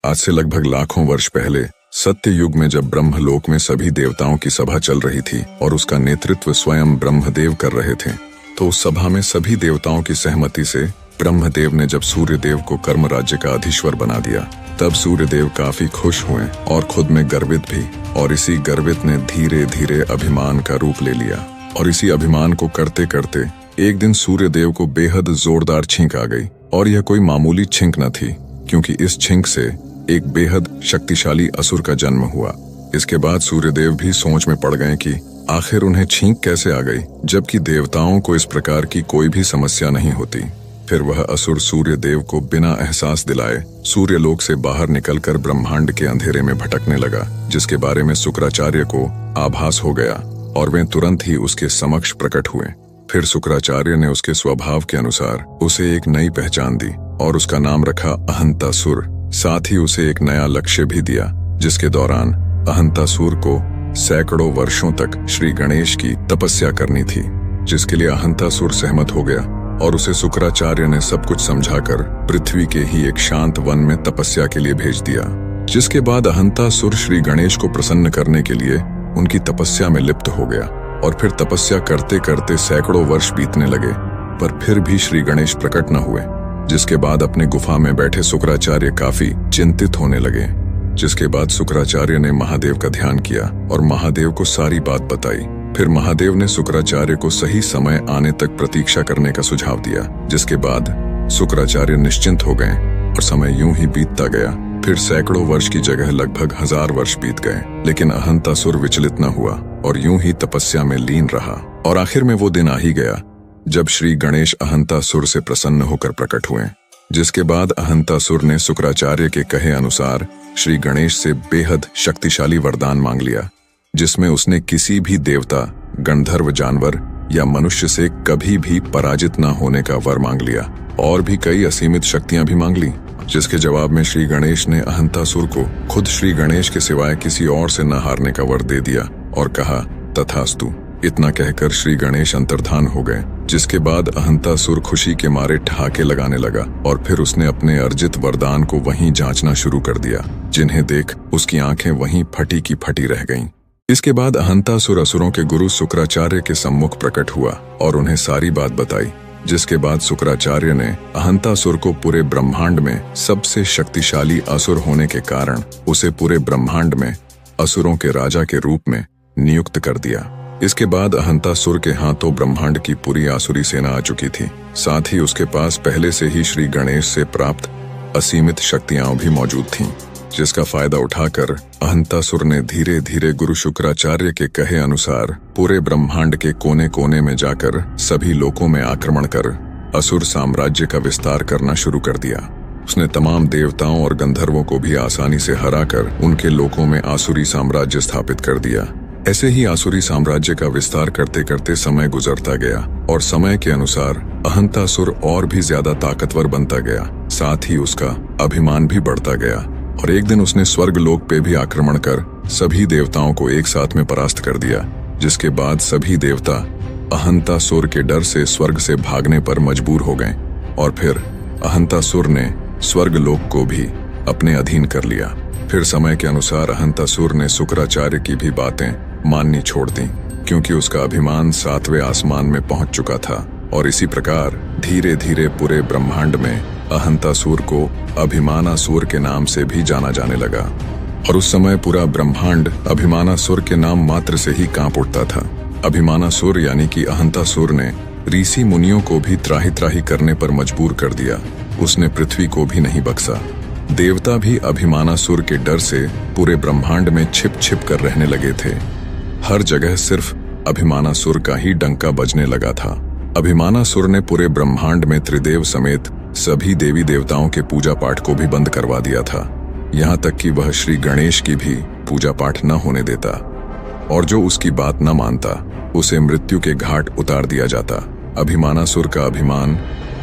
आज से लगभग लाखों वर्ष पहले सत्य युग में जब ब्रह्मलोक में सभी देवताओं की सभा चल रही थी और उसका नेतृत्व स्वयं ब्रह्मदेव कर रहे थे, तो उस सभा में सभी देवताओं की सहमति से ब्रह्मदेव ने जब सूर्यदेव को कर्म राज्य का अधीश्वर बना दिया, तब सूर्यदेव काफी खुश हुए और खुद में गर्वित भी। और इसी गर्वित ने धीरे धीरे अभिमान का रूप ले लिया। और इसी अभिमान को करते करते एक दिन सूर्यदेव को बेहद जोरदार छींक आ गई। और यह कोई मामूली छींक न थी, क्योंकि इस छींक से एक बेहद शक्तिशाली असुर का जन्म हुआ। इसके बाद सूर्यदेव भी सोच में पड़ गए कि आखिर उन्हें छींक कैसे आ गई, जबकि देवताओं को इस प्रकार की कोई भी समस्या नहीं होती। फिर वह असुर सूर्यदेव को बिना एहसास दिलाए सूर्यलोक से बाहर निकलकर ब्रह्मांड के अंधेरे में भटकने लगा, जिसके बारे में शुक्राचार्य को आभास हो गया और वे तुरंत ही उसके समक्ष प्रकट हुए। फिर शुक्राचार्य ने उसके स्वभाव के अनुसार उसे एक नई पहचान दी और उसका नाम रखा अहंतासुर। साथ ही उसे एक नया लक्ष्य भी दिया, जिसके दौरान अहंतासुर को सैकड़ों वर्षों तक श्री गणेश की तपस्या करनी थी, जिसके लिए अहंतासुर सहमत हो गया और उसे शुक्राचार्य ने सब कुछ समझाकर पृथ्वी के ही एक शांत वन में तपस्या के लिए भेज दिया। जिसके बाद अहंतासुर श्री गणेश को प्रसन्न करने के लिए उनकी तपस्या में लिप्त हो गया और फिर तपस्या करते करते सैकड़ों वर्ष बीतने लगे, पर फिर भी श्री गणेश प्रकट न हुए। जिसके बाद अपने गुफा में बैठे शुक्राचार्य काफी चिंतित होने लगे। जिसके बाद शुक्राचार्य ने महादेव का ध्यान किया और महादेव को सारी बात बताई। फिर महादेव ने शुक्राचार्य को सही समय आने तक प्रतीक्षा करने का सुझाव दिया। जिसके बाद शुक्राचार्य निश्चिंत हो गए और समय यूं ही बीतता गया। फिर सैकड़ों वर्ष की जगह लगभग 1000 वर्ष बीत गए, लेकिन अहंतासुर विचलित न हुआ और यूं ही तपस्या में लीन रहा। और आखिर में वो दिन आ ही गया जब श्री गणेश अहंतासुर से प्रसन्न होकर प्रकट हुए। जिसके बाद अहंतासुर ने शुक्राचार्य के कहे अनुसार श्री गणेश से बेहद शक्तिशाली वरदान मांग लिया, जिसमें उसने किसी भी देवता, गंधर्व, जानवर या मनुष्य से कभी भी पराजित न होने का वर मांग लिया और भी कई असीमित शक्तियां भी मांग ली। जिसके जवाब में श्री गणेश ने अहंतासुर को खुद श्री गणेश के सिवाय किसी और से न हारने का वर दे दिया और कहा, तथास्तु। इतना कहकर श्री गणेश अंतर्धान हो गए। जिसके बाद अहंतासुर खुशी के मारे ठहाके लगाने लगा और फिर उसने अपने अर्जित वरदान को वहीं जांचना शुरू कर दिया, जिन्हें देख उसकी आंखें वहीं फटी की फटी रह गईं। इसके बाद अहंतासुर असुरों के गुरु शुक्राचार्य के सम्मुख प्रकट हुआ और उन्हें सारी बात बताई। जिसके बाद शुक्राचार्य ने अहंतासुर को पूरे ब्रह्मांड में सबसे शक्तिशाली असुर होने के कारण उसे पूरे ब्रह्मांड में असुरों के राजा के रूप में नियुक्त कर दिया। इसके बाद अहंतासुर के हाथों ब्रह्मांड की पूरी आसुरी सेना आ चुकी थी। साथ ही उसके पास पहले से ही श्री गणेश से प्राप्त असीमित शक्तियां भी मौजूद थीं, जिसका फायदा उठाकर अहंतासुर ने धीरे धीरे गुरु शुक्राचार्य के कहे अनुसार पूरे ब्रह्मांड के कोने कोने में जाकर सभी लोकों में आक्रमण कर असुर साम्राज्य का विस्तार करना शुरू कर दिया। उसने तमाम देवताओं और गंधर्वों को भी आसानी से हराकर उनके लोकों में आसुरी साम्राज्य स्थापित कर दिया। ऐसे ही आसुरी साम्राज्य का विस्तार करते करते समय गुजरता गया और समय के अनुसार अहंतासुर और भी ज्यादा ताकतवर बनता गया। साथ ही उसका अभिमान भी बढ़ता गया और एक दिन उसने स्वर्ग लोक पे भी आक्रमण कर सभी देवताओं को एक साथ में परास्त कर दिया। जिसके बाद सभी देवता अहंतासुर के डर से स्वर्ग से भागने पर मजबूर हो गए और फिर अहंतासुर ने स्वर्ग लोक को भी अपने अधीन कर लिया। फिर समय के अनुसार अहंतासुर ने शुक्राचार्य की भी बातें माननी छोड़ दी, क्योंकि उसका अभिमान 7वें आसमान में पहुंच चुका था। और इसी प्रकार धीरे धीरे पूरे ब्रह्मांड में अहंतासुर को अभिमानासुर के नाम से भी जाना जाने लगा। और उस समय पूरा ब्रह्मांड अभिमानासुर के नाम मात्र से ही कांप उठता था। अभिमानासुर यानी कि अहंतासुर ने ऋषि मुनियों को भी त्राही त्राही करने पर मजबूर कर दिया। उसने पृथ्वी को भी नहीं बख्शा। देवता भी अभिमानासुर के डर से पूरे ब्रह्मांड में छिप छिप कर रहने लगे थे। हर जगह सिर्फ अभिमानासुर का ही डंका बजने लगा था। अभिमानासुर ने पूरे ब्रह्मांड में त्रिदेव समेत सभी देवी देवताओं के पूजा पाठ को भी बंद करवा दिया था। यहाँ तक कि वह श्री गणेश की भी पूजा पाठ न होने देता और जो उसकी बात न मानता उसे मृत्यु के घाट उतार दिया जाता। अभिमानासुर का अभिमान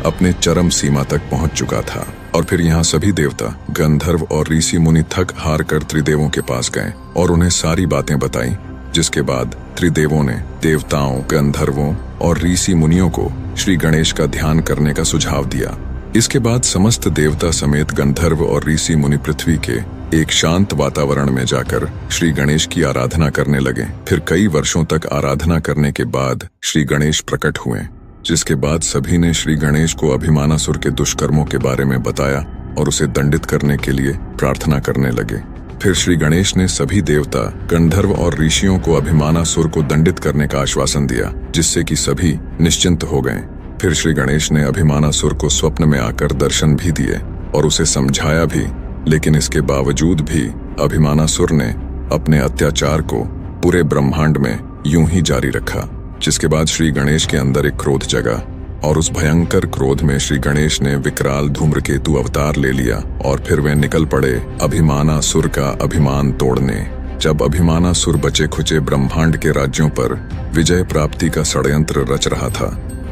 अपने चरम सीमा तक पहुंच चुका था। और फिर यहाँ सभी देवता, गंधर्व और ऋषि मुनि थक हार कर त्रिदेवों के पास गए और उन्हें सारी बातें बताई। जिसके बाद त्रिदेवों ने देवताओं, गंधर्वों और ऋषि मुनियों को श्री गणेश का ध्यान करने का सुझाव दिया। इसके बाद समस्त देवता समेत गंधर्व और ऋषि मुनि पृथ्वी के एक शांत वातावरण में जाकर श्री गणेश की आराधना करने लगे। फिर कई वर्षों तक आराधना करने के बाद श्री गणेश प्रकट हुए, जिसके बाद सभी ने श्री गणेश को अभिमानासुर के दुष्कर्मों के बारे में बताया और उसे दंडित करने के लिए प्रार्थना करने लगे। फिर श्री गणेश ने सभी देवता, गंधर्व और ऋषियों को अभिमानासुर को दंडित करने का आश्वासन दिया, जिससे कि सभी निश्चिंत हो गए। फिर श्री गणेश ने अभिमानासुर को स्वप्न में आकर दर्शन भी दिए और उसे समझाया भी, लेकिन इसके बावजूद भी अभिमानासुर ने अपने अत्याचार को पूरे ब्रह्मांड में यूं ही जारी रखा। जिसके बाद श्री गणेश के अंदर एक क्रोध जगा और उस भयंकर क्रोध में श्री गणेश ने विकराल धूम्रकेतु अवतार ले लिया और फिर वे निकल पड़े अभिमानासुर का अभिमान तोड़ने। जब अभिमानासुर बचे खुचे ब्रह्मांड के राज्यों पर विजय प्राप्ति का षड्यंत्र रच रहा था,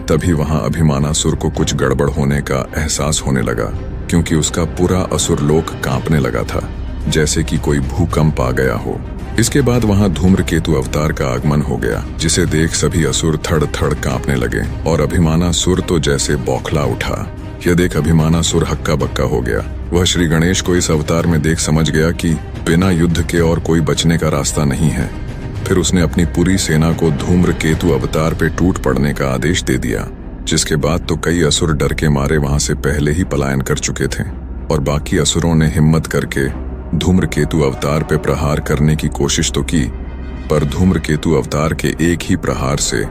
तभी वहां अभिमानासुर को कुछ गड़बड़ होने का एहसास होने लगा, क्योंकि उसका पूरा असुर लोक कांपने लगा था, जैसे कि कोई भूकंप आ गया हो। इसके बाद वहां धूम्रकेतु अवतार का आगमन हो गया, जिसे देख सभी असुर थड़ थड़ कांपने लगे और अभिमानासुर तो जैसे बौखला उठा। यह देख अभिमानासुर हक्का बक्का हो गया। वह श्री गणेश को इस अवतार में देख समझ गया कि बिना युद्ध के और कोई बचने का रास्ता नहीं है। फिर उसने अपनी पूरी सेना को धूम्रकेतु अवतार पे टूट पड़ने का आदेश दे दिया, जिसके बाद तो कई असुर डर के मारे वहां से पहले ही पलायन कर चुके थे और बाकी असुरों ने हिम्मत करके धूम्रकेतु अवतार पे प्रहार करने की कोशिश तो की, पर धूम्रकेतु अवतार के एक ही प्रहार से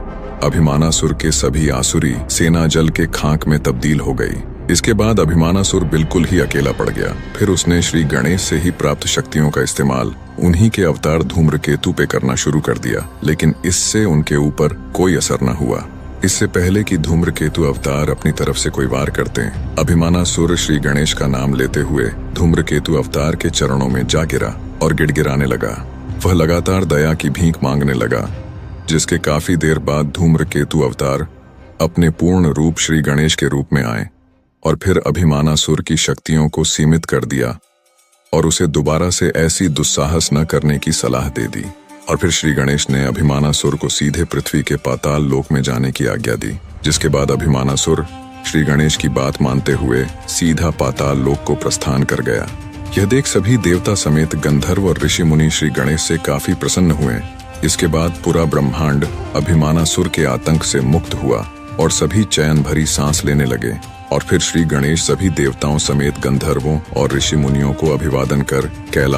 अभिमानासुर के सभी आसुरी सेना जल के खाक में तब्दील हो गई। इसके बाद अभिमानासुर बिल्कुल ही अकेला पड़ गया। फिर उसने श्री गणेश से ही प्राप्त शक्तियों का इस्तेमाल उन्हीं के अवतार धूम्रकेतु पे करना शुरू कर दिया, लेकिन इससे उनके ऊपर कोई असर न हुआ। इससे पहले कि धूम्रकेतु अवतार अपनी तरफ से कोई वार करते, अभिमानासुर श्री गणेश का नाम लेते हुए धूम्रकेतु अवतार के चरणों में जा गिरा और गिड़गिड़ाने लगा। वह लगातार दया की भीख मांगने लगा, जिसके काफी देर बाद धूम्रकेतु अवतार अपने पूर्ण रूप श्री गणेश के रूप में आए और फिर अभिमानासुर की शक्तियों को सीमित कर दिया और उसे दोबारा से ऐसी दुस्साहस न करने की सलाह दे दी। और फिर श्री गणेश ने अभिमानासुर को सीधे पृथ्वी के पाताल लोक में जाने की आज्ञा दी, जिसके बाद अभिमानासुर श्री गणेश की बात मानते हुए सीधा पाताल लोक को प्रस्थान कर गया। यह देख सभी देवता समेत गंधर्व और ऋषि मुनि श्री गणेश से काफी प्रसन्न हुए। इसके बाद पूरा ब्रह्मांड अभिमानासुर के आतंक से मुक्त हुआ और सभी चैन भरी सांस लेने लगे। और फिर श्री गणेश सभी देवताओं समेत गंधर्वों और ऋषि मुनियों को अभिवादन कर कैलाश